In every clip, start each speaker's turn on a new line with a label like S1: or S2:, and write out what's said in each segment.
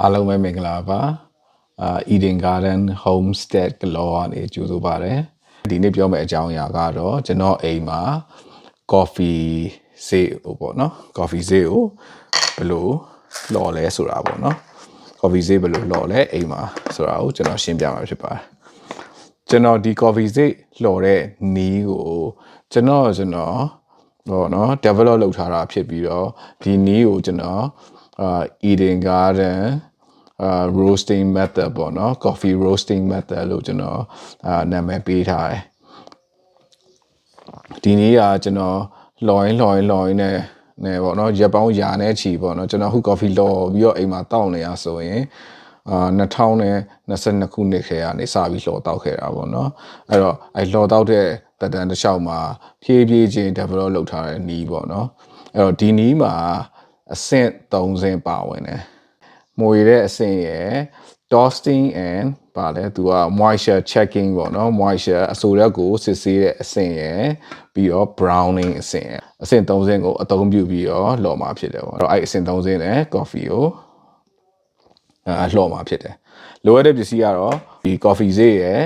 S1: အားလုံးပဲမင်္ဂလာပါEden Garden Homestead ကလောကနေကြိုဆိုပါတယ်ဒီနေ့ပြောမယ့်အကြောင်းအရာကတော့ကျွန်တော်အိမ်မှာ coffee ဈေးပေါ့နော် coffee ဈေးကိုဘယ်လိုလော်လဲဆိုတာပေါ့နော် coffee ဈေးဘယ်လိုလော်လဲအိမ်မှာဆိုတာကိုကျွန်တော်ရှင်းပြမှာဖြစ်ပါတယ်ကျွန်တော်ဒီ coffee ဈေးလော်တဲ့နီးကိုကျွန်တော်ပေါ့နော် develop လုပ်ထားတာဖြစ်ပြီးတော့ဒီနီးကိုကျွန်တော်Eden Garden roasting method ပေါ့နော် coffee roasting method လို့ကျွန်တော်နာမည်ပေးထားတယ်ဒီနေ့ကကျွန်တော်လော်ရင်းနဲ့ပေါ့နော်ရက်ပေါင်းရာနဲ့ချီပေါ့နော်ကျွန်တော်ခု coffee လော်ပြီးတော့အိမ်မှာတောက်နေရဆိုရင်2022ခုနှစ်ခေတ်ကနေစပြီးလော်တောက်ခဲ့တာပေါ့နော်အဲ့တော့လော်တောက်တဲ့တက်တန်းတစ်လျှောက်မှာဖြည်းဖြည်းချင်း develop လုပ်ထားတဲ့နီးပေါ့နော်အဲ့တော့ဒီနီးမှာအဆင့်3ဆင့်ပါဝင်တယ်မွေတဲ့အဆင့်ရယ် toasting and ပါလဲသူက moisture checking ပေါ့နော် moisture အဆိုရက်ကိုစစ်ဆေးတဲ့အဆင့်ရယ်ပြီးတော့ browning အဆင့်ရယ်အဆင့်3ဆင့်ကိုအသုံးပြုပြီးတော့လော်မှာဖြစ်တယ်ပေါ့အဲ့အဆင့်3ဆင့်နဲ့ coffee ကိုလော်မှာဖြစ်တယ်လိုအပ်တဲ့ပစ္စည်းကတော့ဒီ coffee ဈေးရယ်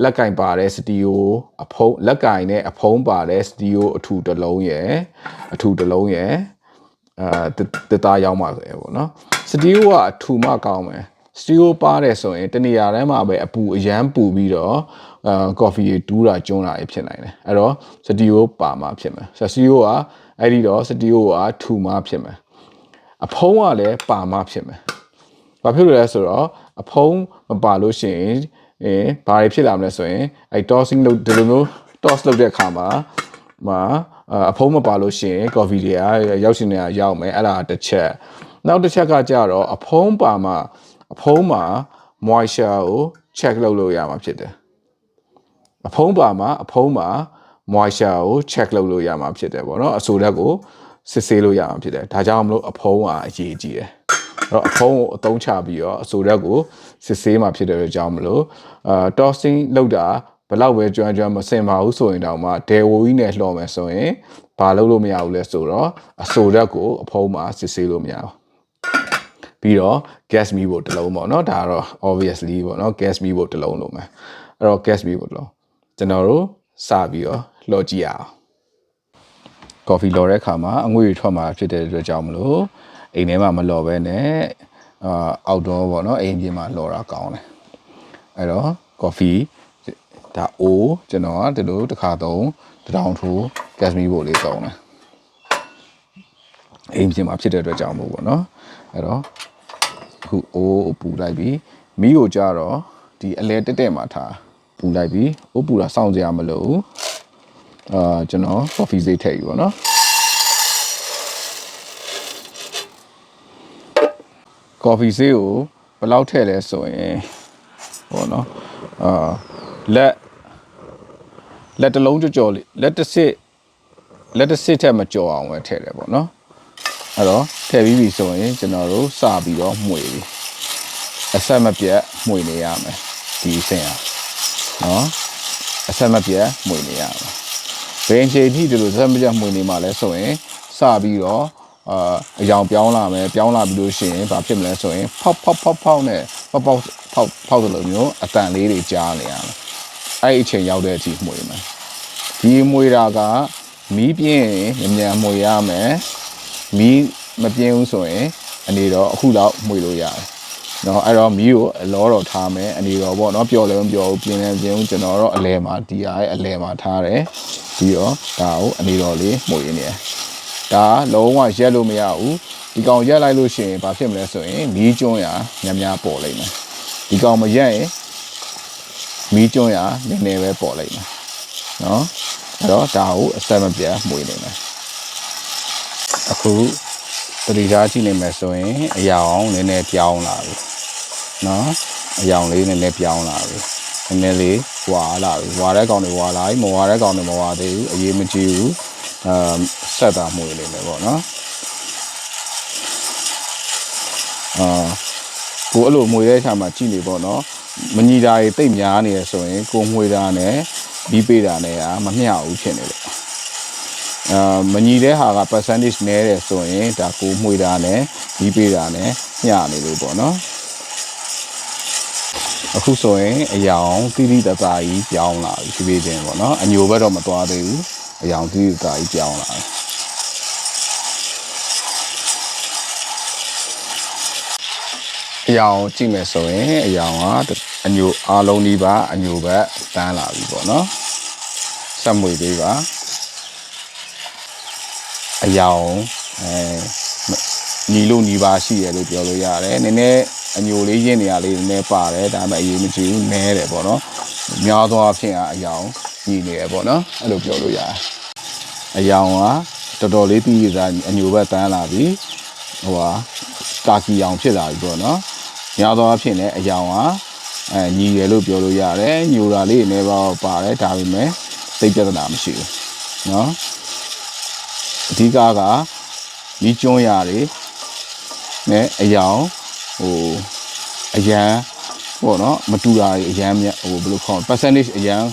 S1: လက်ကင်ပါတဲ့စတီယိုအဖုံးလက်ကင်နဲ့အဖုံးပါတဲ့စတီယိုအထူတစ်လုံးရယ်တသားရောက်မှာပဲပေါ့နော်စတီယိုကအထူမှကောင်းမယ်စတီယိုပါတယ်ဆိုရင်တနေရာတိုင်းမှာပဲအပူအရမ်းပူပြီးတော့ကော်ဖီတွေတူးတာကျွန်းတာဖြစ်နိုင်တယ်အဲ့တော့စတီယိုပါမှဖြစ်မယ်စတီယိုကအဲ့ဒီတော့စတီယိုကထူမှဖြစ်မယ်အဖုံးကလည်းပါမှဖြစ်မယ်ဘာဖြစ်လို့လဲဆိုတော့အဖုံးမပါလို့ရှိရင်ဘာတွေဖြစ်လာမလဲဆိုရင်tossing လုပ်ဒီလိုမျိုး toss လုပ်တဲ့အခါမှာအဖုံးမပါလို့ရှိရင်ကော်ဖီတွေကရောက်ရှင်နေတာရောက်မယ်အဲ့ဒါတစ်ချက်နောက်တစ်ချက်ကကြတော့အဖုံးပါမှာအဖုံးမှာ moisture ကို check လုပ်လို့ရမှာဖြစ်တယ်အဖုံးပါမှာအဖုံးမှာ moisture ကို check လုပ်လို့ရမှာဖြစ်တယ်ပေါ့နော်အဆိုဓာတ်ကိုစစ်ဆေးလို့ရမှာဖြစ်တယ်ဒါကြောင့်မလို့အဖုံးကအရေးကြီးတယ်အဲ့တော့အဖုံးကိုအသုံးချပြီးတော့အဆိုဓာတ်ကိုစစ်ဆေးမှာဖြစ်တဲ့အကြောင်းမလို့tossing လုပ်တာဘယ်လောက်ပဲကျွမ်းမစင်ပါဘူးဆိုရင်တောင်မှဒယ်ဝိုကြီးနဲ့လှော်မယ်ဆိုရင်ဘာလုပ်လို့မရဘူးလဲဆိုတော့အဆိုဓာတ်ကိုအဖုံးမှာစစ်ဆေးလို့မရဘူးပြီးတော့ gas မီးဖို့တစ်လုံးပေါ့နော်ဒါကတော့ obviously ပေါ့နော် gas မီးဖို့တစ်လုံးလို့မယ်အဲ့တော့ gas မီးဖို့တစ်လုံးကျွန်တော်တို့စပြီးတော့လှော်ကြည့်ရအောင် coffee လှော်တဲ့အခါမှာအငွေ့တွေထွက်မှာဖြစ်တဲ့အတွက်ကြောင့်မလို့အိမ်ထဲမှာမလှော်ဘဲနဲ့outdoor ပေါ့နော်အိမ်ပြင်မှာလှော်တာကောင်းတယ်အဲ့တော့ coffee ဒါအိုးကျွန်တော်ကဒီလိုတစ်ခါသုံးတောင်ထိုး gas မီးဖို့လေးသုံးတယ်အိမ်ပြင်မှာဖြစ်တဲ့အတွက်ကြောင့်မို့ပေါ့နော်အဲ့တော့အခုအိုးပူလိုက်ပြီးမီးကိုကြတော့ဒီအလဲတက်မှာထားပူလိုက်ပြီးအိုးပူတာစောင့်ကြရမလို့ကျွန်တော် coffee ဈေးထည့်ယူပါနော်coffee ဈေးကိုဘယ်လောက်ထည့်လဲဆိုရင်ပေါ့နော်လက်တစ်လုံးကြော်လေးလက်တစ်စစ်ထက်မကြော်အောင်ပဲထည့်တယ်ပေါ့နော်အဲ့တော့ထည့်ပြီးပြီဆိုရင်ကျွန်တော်တို့စပြီးတော့မှွေပြီအဆက်မပြတ်မှွေနေရမယ်ဒီအဆင့်อ่ะနော်အဆက်မပြတ်မှွေနေရမယ်ဘယ်အချိန်ထိဒီလိုအဆက်မပြတ်မှွေနေမှာလဲဆိုရင်စပြီးတော့အယောင်ပြောင်းလာမယ်ပြောင်းလာပြီးလို့ရှိရင်ဘာဖြစ်မလဲဆိုရင်ဖောက်နဲ့ဖောက်သလိုမျိုးအတန်လေးတွေကြားနေရမယ်အဲ့အချိန်ရောက်တဲ့အထိမှွေမယ်ဒီမှွေတာကမီးပြင်းရင်မြန်မှွေရမယ်မီးမပြင်းဘူးဆိုရင်အနေတော့အခုတော့မှွေလို့ရတယ်เนาะအဲ့တော့မီးကိုအလောတော်ထားမယ်အနေတော့ပေါ့เนาะပျော်လည်းမပျော်ဘူးပြင်းလည်းပြင်းဘူးကျွန်တော်တော့အလဲမှာဒီအားရဲ့အလဲမှာထားတယ်ပြီးတော့ဒါကိုအနေတော်လေးမှွေနေတယ်ဒါလုံးဝရက်လို့မရဘူးဒီကောင်ရက်လိုက်လို့ရှိရင်ဘာဖြစ်မလဲဆိုရင်မီးကျွန်းရများပေါ်လိမ့်မယ်ဒီကောင်မရက်ရင်မီးကျွန်းနည်းနည်းပဲပေါ်လိမ့်မယ်เนาะအဲ့တော့ဒါကိုအဆက်မပြတ်မှွေနေမယ်အခုတတိထားကြည့်နေမယ်ဆိုရင်အရောင်နည်းနည်းပြောင်းလာပြီเนาะအရောင်လေးနည်းနည်းပြောင်းလာပြီနည်းနည်းလေးဝါလာပြီဝါတဲ့ကောင်တွေဝါလာပြီမဝါတဲ့ကောင်တွေမဝါသေးဘူးအရေးမကြီးဘူးဆက်တာမှွေနေမယ်ပေါ့နော်ကိုအဲ့လိုမှွေတဲ့အခါမှာကြည့်နေပေါ့နော်မညီတာတွေတိတ်များနေရဆိုရင်ကိုမှွေတာနဲ့ပြီးပေးတာနဲ့မမျှဘူးဖြစ်နေတယ် မညီတဲ့ဟာက percentage နည်းတယ်ဆိုရင်ဒါကိုမှွေတာနဲ့ဒီပေးတာနဲ့ညနေလို့ပေါ့နော်အခုဆိုရင်အယောင်တိတိတသားကြီးပြောင်းလာပြီဖြည်းဖြည်းချင်းပေါ့နော်အညိုဘက်တော့မသွားသေးဘူးအယောင်တိတိတသားကြီးပြောင်းလာတယ်အယောင်ကြည့်မယ်ဆိုရင်အယောင်ကအညိုအားလုံးဒီပါအညိုဘက်တန်းလာပြီပေါ့နော်ဆက်မွေသေးပါအယောင်ညီလို့ညီပါရှိရလို့ပြောလို့ရတယ်နည်းနည်းအညိုလေးရင်းနေရလေးနည်းနည်းပါတယ်ဒါပေမဲ့အရေးမကြီးဘူးနည်းတယ်ပေါ့နော်များသောအားဖြင့်အယောင်ညီနေရပေါ့နော်အဲ့လိုပြောလို့ရတယ်အယောင်ကတော်တော်လေးပြီးရတာအညိုဘက်တန်းလာပြီကာကီအောင်ဖြစ်လာပြီပေါ့နော်များသောအားဖြင့်လည်းအယောင်ညီရလို့ပြောလို့ရတယ်ညိုတာလေးနည်းပါပါတယ်ဒါပေမဲ့သိပြဿနာမရှိဘူးနော်အဓိကဒီကျွန်းရတယ်နဲ့အယောင်အရန်ပေါ့နော်မတူတာအရန်မြတ်ဘယ်လိုခေါ် percentage အရန်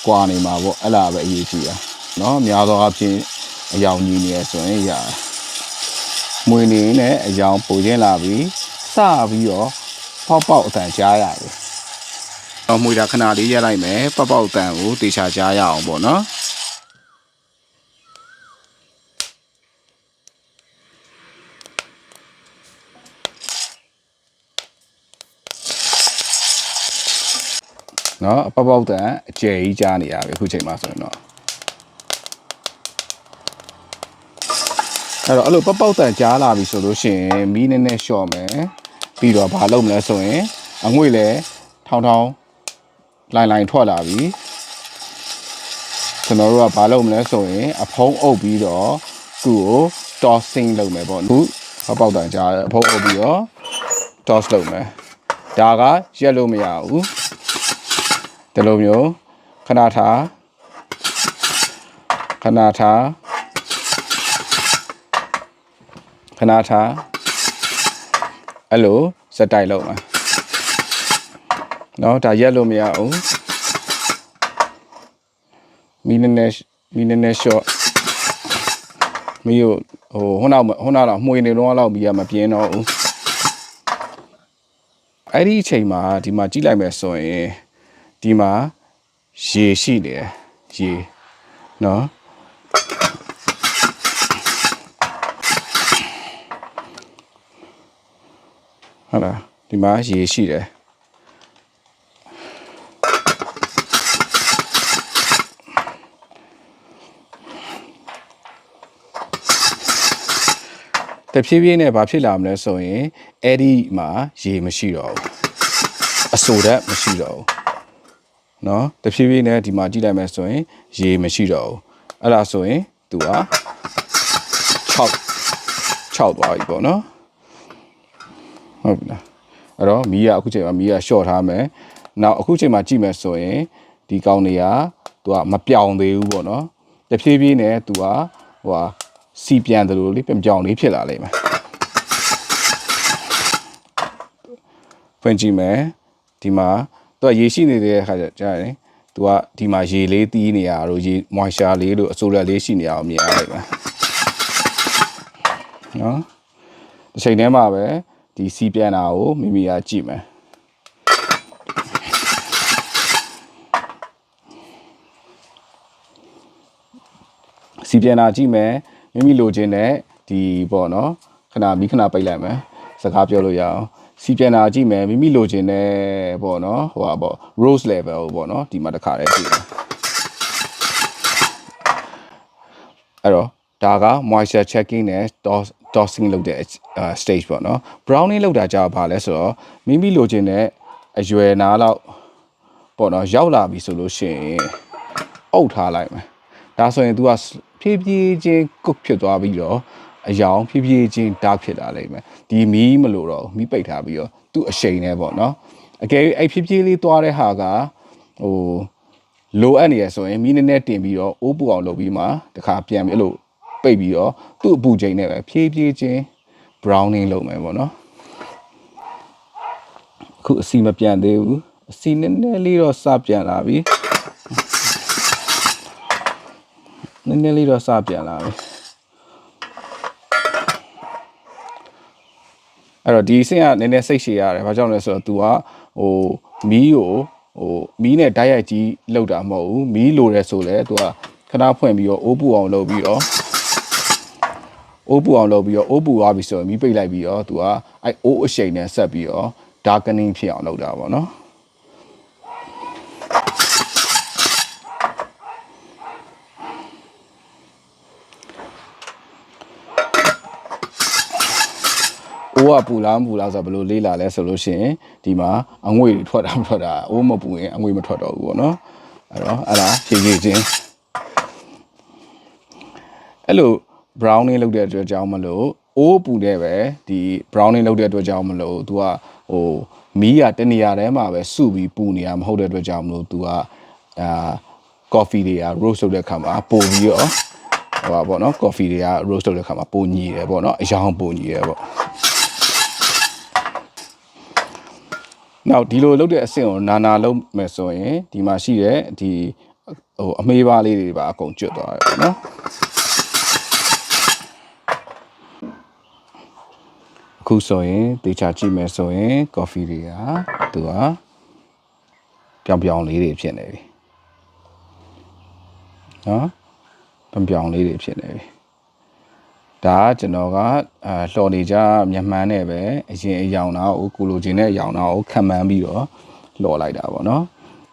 S1: ကွာနေမှာပေါ့အဲ့လားပဲအရေးကြီးတာနော်များသောအားဖြင့်အယောင်ညီနေဆိုရင်ရတယ်မွေနေနဲ့အယောင်ပိုချင်းလာပြီးစပြီးတော့ပေါက်အတန်ကြားရတယ်မွေတာခဏလေးရက်လိုက်မယ်ပေါက်အတန်ကိုတေချာကြားရအောင်ပေါ့နော်နော်ပေါက်တန်အကျယ်ကြီးကြားနေရပြီအခုချိန်မှာဆိုရင်တော့အဲ့လိုပေါက်တန်ကြားလာပြီဆိုလို့ရှိရင်မီးနည်းနည်းလျှော့မယ်ပြီးတော့ဘာလုပ်မလဲဆိုရင်အငွေ့လဲထောင်းလိုင်ထွက်လာပြီကျွန်တော်တို့ကဘာလုပ်မလဲဆိုရင်အဖုံးအုပ်ပြီးတော့သူ့ကို tossing လုပ်မယ်ပေါ့အခုပေါက်တန်ကြားအဖုံးအုပ်ပြီးတော့ toss လုပ်မယ်ဒါကရက်လို့မရဘူးဒီလိုမျိုးခဏထားအဲ့လိုစက်တိုက်လုံးမှာเนาะဒါရက်လို့မရဘူးမီနည်းနည်း short မီကိုဟိုနောက်တော့မှွေနေတော့လောက်ပြီးမပြင်းတော့ဘူးအဲ့ဒီအချိန်မှာဒီမှာကြည့်လိုက်မယ်ဆိုရင်ဒီမှာရေရှိနေတယ်ရေเนาะဟုတ်လားဒီမှာရေရှိတယ်တဖြည်းဖြည်းနဲ့ဘာဖြစ်လာမလဲဆိုရင်အဲ့ဒီမှာရေမရှိတော့ဘူးအဆိုဓာတ်မရှိတော့ဘူးเนาะတဖြည်းဖြည်းနဲ့ဒီမှာကြည့်လိုက်မယ်ဆိုရင်ရေမရှိတော့ဘူးအဲ့ဒါဆိုရင်သူက6သွားပြီပေါ့နော်ဟုတ်ပြီလားအဲ့တော့မီးကအခုချိန်မှာမီးကရှော့ထားမယ်နောက်အခုချိန်မှာကြည့်မယ်ဆိုရင်ဒီကောင်တွေကသူကမပြောင်းသေးဘူးပေါ့နော်တဖြည်းဖြည်းနဲ့သူကစီပြန်တယ်လို့လေပြန်ပြောင်းလေးဖြစ်လာလိမ့်မယ်ဖွင့်ကြည့်မယ်ဒီမှာသူကရေရှိနေတဲ့အခါကျရင်သူကဒီမှာရေလေးတီးနေရတော့ရေ moisture လေးလို့အဆိုလက်လေးရှိနေအောင်မြင်ရလိမ့်မယ်နော်ဒီချိန်ထဲမှာပဲဒီစီပြန်တာကိုမိမိကကြည့်မယ်စီပြန်တာကြည့်မယ်မိမိလိုချင်တဲ့ဒီပေါ့နော်ခဏပိတ်လိုက်မယ်စကားပြောလို့ရအောင်စီပြန်တာကြည့်မယ်မိမိလိုချင်တဲ့ပေါ့နော်ပေါ့ rose level ပေါ့နော်ဒီမှာတစ်ခါတည်းကြည့်မယ်အဲ့တော့ဒါက moisture checking နဲ့ tossing လုပ်တဲ့ stage ပေါ့နော် browning လုပ်တာကြာပါလဲဆိုတော့မိမိလိုချင်တဲ့အရွယ်နာလောက်ပေါ့နော်ရောက်လာပြီဆိုလို့ရှိရင်အုပ်ထားလိုက်မယ်ဒါဆိုရင် तू ကဖြည်းဖြည်းချင်း cook ဖြစ်သွားပြီးတော့အယောင်ဖြည်းဖြည်းချင်း dark ဖြစ်လာလိမ့်မယ်ဒီမီးမလို့တော့မီးပိတ်ထားပြီးတော့သူ့အရှိန်နဲ့ပေါ့နော်အကယ်၍အဲ့ဖြည်းဖြည်းလေးသွားတဲ့ဟာကလိုအပ်နေရဆိုရင်မီးနည်းနည်းတင်ပြီးတော့အိုးပူအောင်လုပ်ပြီးမှတခါပြန်ပြီးအဲ့လိုပိတ်ပြီးတော့သူ့အပူချိန်နဲ့ပဲဖြည်းဖြည်းချင်း browning လုပ်မယ်ပေါ့နော်အခုအစီမပြန်သေးဘူးအစီနည်းနည်းလေးတော့စပြန်လာပြီ နည်းနည်းလေးတော့စပြန်လာပြီအဲ့တော့ဒီအဆင့်ကနည်းနည်းစိတ်ရှည်ရတယ်ဘာကြောင့်လဲဆိုတော့ तू ကဟိုမီးကိုမီးနဲ့ဓာတ်ရိုက်ကြီးလောက်တာမဟုတ်ဘူးမီးလိုတယ်ဆိုလဲ तू ကခဏဖွင့်ပြီးတော့အိုးပူအောင်လုပ်ပြီးတော့အိုးပူသွားပြီဆိုရင်မီးပိတ်လိုက်ပြီးတော့ तू ကအဲ့အိုးအရှိန်နဲ့ဆက်ပြီးတော့ darkening ဖြစ်အောင်လုပ်တာပေါ့နော်အိုးကပူလားမပူလားဆိုတော့ဘယ်လိုလေးလာလဲဆိုလို့ရှိရင်ဒီမှာအငွေတွေထွက်တာမထွက်တာအိုးမပူရင်အငွေမထွက်တော့ဘူးပေါ့နော်အဲ့ဒါဖြည်းဖြည်းချင်းအဲ့လို browning လုပ်တဲ့အတွက်ကြောင့်မလို့အိုးပူတဲ့ပဲဒီ browning လုပ်တဲ့အတွက်ကြောင့်မလို့ तू ကဟိုမီးကတနေရာထဲမှာပဲစုပြီးပူနေတာမဟုတ်တဲ့အတွက်ကြောင့်မလို့ तू ကcoffee တွေက roast လုပ်တဲ့ခါမှာပို့ပြီးတော့ဟိုပါပေါ့နော် coffee တွေက roast လုပ်တဲ့ခါမှာပိုညီတယ်ပေါ့နော်အရောင်ပိုညီတယ်ပေါ့နောက်ဒီလိုလုပ်တဲ့အဆင့်ကိုနာလုပ်မယ်ဆိုရင်ဒီမှာရှိတဲ့ဒီဟိုအမေးပါလေးတွေပါအကုန်ကျွတ်သွားတယ်ပေါ့နော်အခုဆိုရင်တေချာကြည့်မယ်ဆိုရင် coffee တွေကသူကပြောင်လေးတွေဖြစ်နေပြီနော်ပြောင်လေးတွေဖြစ်နေပြီဒါကကျွန်တော်ကလှော်နေကြမြန်မာနဲ့ပဲအရင်အယောင်တာကိုကိုလိုချင်တဲ့အယောင်တာကိုခံမှန်းပြီးတော့လှော်လိုက်တာပေါ့နော်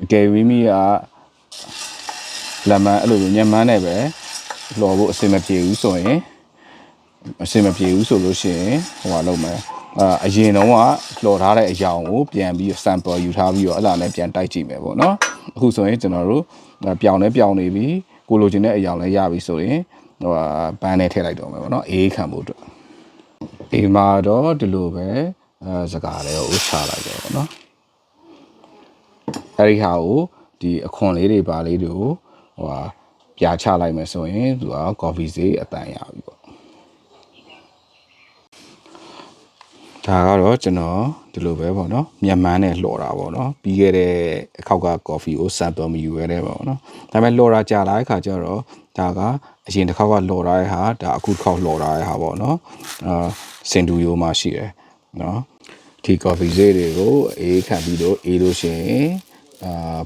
S1: အကယ်၍မိကလက်မအဲ့လိုမြန်မာနဲ့ပဲလှော်ဖို့အဆင်မပြေဘူးဆိုရင်ဆိုလို့ရှိရင်ဟိုလုပ်မယ်အရင်တော့ကလှော်ထားတဲ့အယောင်ကိုပြန်ပြီး sample ယူထားပြီးတော့အဲ့ဒါနဲ့ပြန်တိုက်ကြည့်မယ်ပေါ့နော်အခုဆိုရင်ကျွန်တော်တို့ပြောင်းနေပြီကိုလိုချင်တဲ့အယောင်လည်းရပြီဆိုရင်ဟိုဘန်းနဲ့ထည့်လိုက်တော့မယ်ပေါ့နော်အေးခံဖို့အတွက်ဒီမှာတော့ဒီလိုပဲစကားလေးကိုချလိုက်တယ်ပေါ့နော်အဲဒီဟာကိုဒီအခွန်လေးတွေပါလေးတွေကိုဟိုပြာချလိုက်မယ်ဆိုရင်သူက coffee ဈေးအတန်ရပြီပေါ့ဒါကတော့ကျွန်တော်ဒီလိုပဲပေါ့နော်မြန်မာနဲ့လှော်တာပေါ့နော်ပြီးခဲ့တဲ့အခေါက်က coffee ကို sample မယူရတဲ့ပေါ့နော်ဒါပေမဲ့လှော်တာကြာလာတဲ့ခါကျတော့ဒါကအရင်တစ်ခေါက်ကလှော်ထားတဲ့ဟာဒါအခုတစ်ခေါက်လှော်ထားတဲ့ဟာပေါ့နော်စင်တူယိုမှရှိတယ်နော်ဒီ coffee ဈေးတွေကိုအေးခံပြီးတော့အေးလို့ရှိရင်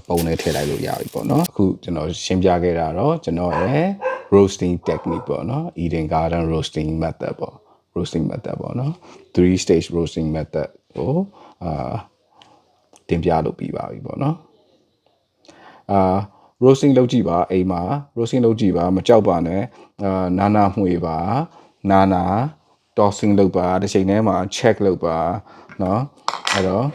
S1: ပုံနဲ့ထည့်လိုက်လို့ရပြီပေါ့နော်အခုကျွန်တော်ရှင်းပြခဲ့တာတော့ကျွန်တော်ရဲ့ roasting technique ပေါ့နော် Eden Garden roasting method ပေါ့roasting method ပေါ့နော်3 stage roasting method ကိုတင်ပြလုပ်ပြီးပါပြီပေါ့နော်roasting လုပ်ကြည့်ပါအိမ်မှာ roasting လုပ်ကြည့်ပါမကြောက်ပါနဲ့နာမှွေပါနာ tossing လုပ်ပါတစ်ချိန်တည်းမှာ check လုပ်ပါเนาะအဲ့တော့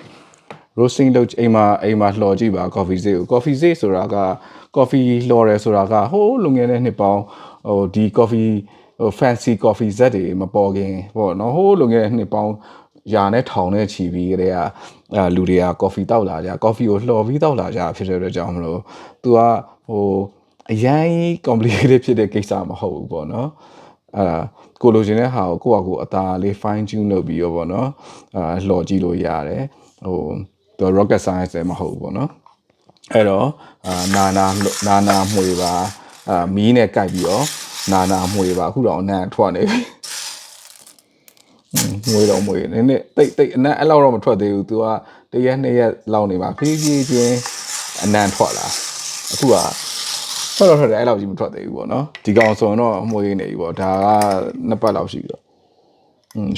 S1: roasting လုပ်အိမ်မှာလှော်ကြည့်ပါ coffee ဈေးကို coffee ဈေးဆိုတာက coffee လှော်တယ်ဆိုတာကဟိုးလုံငယ်တဲ့နှစ်ပေါင်းဟိုဒီ coffee ဟို fancy coffee ဇက်တွေမပေါ်ခင်ပေါ့နော်ဟိုးလုံငယ်တဲ့နှစ်ပေါင်းရာနဲ့ထောင်နဲ့ချီပြီးကလေးကလူတွေက coffee တောက်လာကြ coffee ကိုလှော်ပြီးတောက်လာကြဖြစ်တဲ့အတွက်ကြောင့်မလို့ तू ကဟိုအရင် complicated ဖြစ်တဲ့ကိစ္စမဟုတ်ဘူးပေါ့နော်ကိုလိုချင်တဲ့ဟာကိုကိုယ့်အကိုအသာလေး fine tune လုပ်ပြီးရောပေါ့နော်လှော်ကြည့်လို့ရတယ်ဟိုသူ rocket science လည်းမဟုတ်ဘူးပေါ့နော်အဲ့တော့နာမှွေပါမီးနဲ့ကြိုက်ပြီးတော့နာမှွေပါအခုတော့အနံ့ထွက်နေပြီမွေတော့မွေနည်းနည်းတိတ်အနံ့အဲ့လောက်တော့မထွက်သေးဘူး तू ကတရက်နှစ်ရက်လောက်နေပါဖြည်းဖြည်းချင်းအနံ့ထွက်လာအခုကထွက်တယ်အဲ့လောက်ကြီးမထွက်သေးဘူးပေါ့နော်ဒီကောင်ဆိုရင်တော့မွေနေပြီပေါ့ဒါကနှစ်ပတ်လောက်ရှိပြီတော့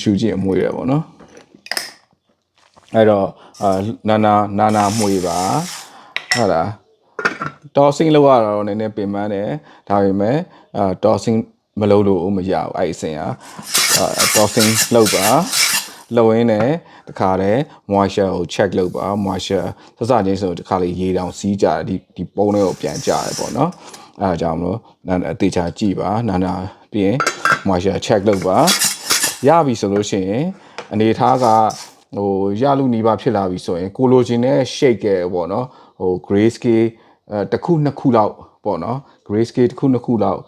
S1: ရှူကြည့်အမွေရပေါ့နော်အဲ့တော့နာမှွေပါဟုတ်လား tossing လောက်ရတော့နည်းနည်းပင်ပန်းတယ်ဒါပေမဲ့tossing မလုပ်လို့မရဘူးအဲ့အစင်ကtossing လောက်ပါလှုပ်ရင်းနဲ့တခါတည်း moisture ကို check လုပ်ပါ moisture စစချင်းဆိုတခါလေရေတောင်စီးကြတယ်ဒီပုံးလေးကိုပြန်ကြတယ်ပေါ့နော်အဲဒါကြောင့်မလို့အသေးချာကြည့်ပါနာပြီးရင် moisture check လုပ်ပါရပြီဆိုလို့ရှိရင်အနေထားကဟိုရလူနီးပါဖြစ်လာပြီဆိုရင်ကိုလိုချင်တဲ့ shake ကပေါ့နော်ဟို gray scale တစ်ခုနှစ်ခုလောက်ပေါ့နော် gray scale တစ်ခုနှစ်ခုလောက်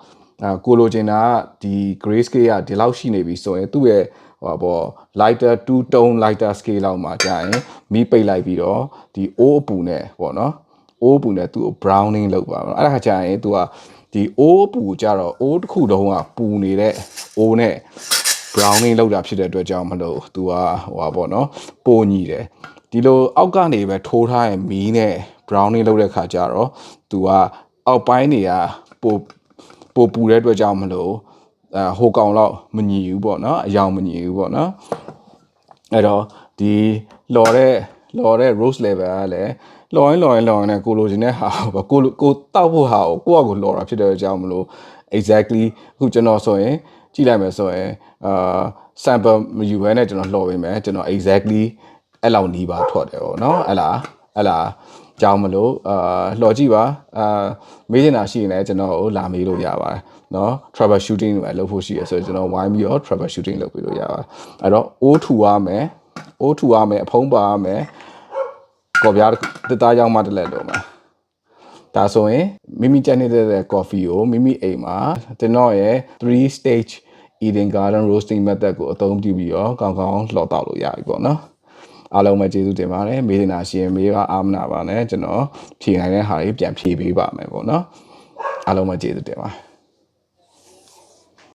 S1: ကိုလိုချင်တာကဒီ gray scale ကဒီလောက်ရှိနေပြီဆိုရင်သူ့ရဲ့ဟိုပေါ့ lighter 2 tone lighter scale လောက်မှာကြာရင်မီးပိတ်လိုက်ပြီးတော့ဒီအိုးအပူနဲ့ပေါ့နော်အိုးအပူနဲ့သူ့ကို browning လုပ်ပါတော့အဲ့ဒါကြာရင်သူက ဒီအိုးပူကြတော့အိုးတစ်ခုလုံးကပူနေတဲ့အိုးနဲ့ browning လောက်တာဖြစ်တဲ့အတွက်ကြောင့်မလို့သူကဟိုပါပေါ့နော်ပိုညီတယ်ဒီလိုအောက်ကနေပဲထိုးထားရင်မီးနဲ့ browning လောက်တဲ့ခါကျတော့သူကအောက်ပိုင်းတွေကပိုပူတဲ့အတွက်ကြောင့်မလို့ဟိုကောင်တော့မညီဘူးပေါ့နော်အယောင်မညီဘူးပေါ့နော်အဲ့တော့ဒီလော်တဲ့ rose level ကလည်းလော်ရင်နဲ့ကိုလိုချင်တဲ့ဟာပေါ့ကိုတောက်ဖို့ဟာကိုယ့်အကိုလော်တာဖြစ်တဲ့အကြောင်းမလို့ exactly အခုကျွန်တော်ဆိုရင်ကြည့်လိုက်မယ်ဆိုရင်sample မယူဘဲနဲ့ကျွန်တော်လော်ပေးမယ်ကျွန်တော် exactly အဲ့လောက်နီးပါထွက်တယ်ပေါ့နော်အဲ့လားကြောင်းမလို့လော်ကြည့်ပါမေးချင်တာရှိရင်လည်းကျွန်တော်ကိုလာမေးလို့ရပါတယ်နော် trouble shooting တွေလုပ်ဖို့ရှိရဆိုတော့ကျွန်တော်ဝိုင်းပြီးတော့ trouble shooting လုပ်ပေးလို့ရပါတယ်အဲ့တော့ O ထူရမယ်အဖုံးပါရမယ်ကော်ပြားတစ်သားရောက်မှတလက်လို့မှာဒါဆိုရင်မိမိကြိုက်နေတဲ့ coffee ကိုမိမိအိမ်မှာကျွန်တော်ရဲ့3 stage Eden Garden roasting method ကိုအသုံးပြုပြီးတော့ကောင်းကောင်းလှော်တောက်လို့ရပြီပေါ့နော်အားလုံးပဲကျေးဇူးတင်ပါတယ်မေးနေတာရှိရင်မေးပါအားမနာပါနဲ့ကျွန်တော်ဖြေနိုင်တဲ့ဟာတွေပြန်ဖြေပေးပါမယ်ပေါ့နော်အားလုံးပဲကျေးဇူးတင်ပါတယ်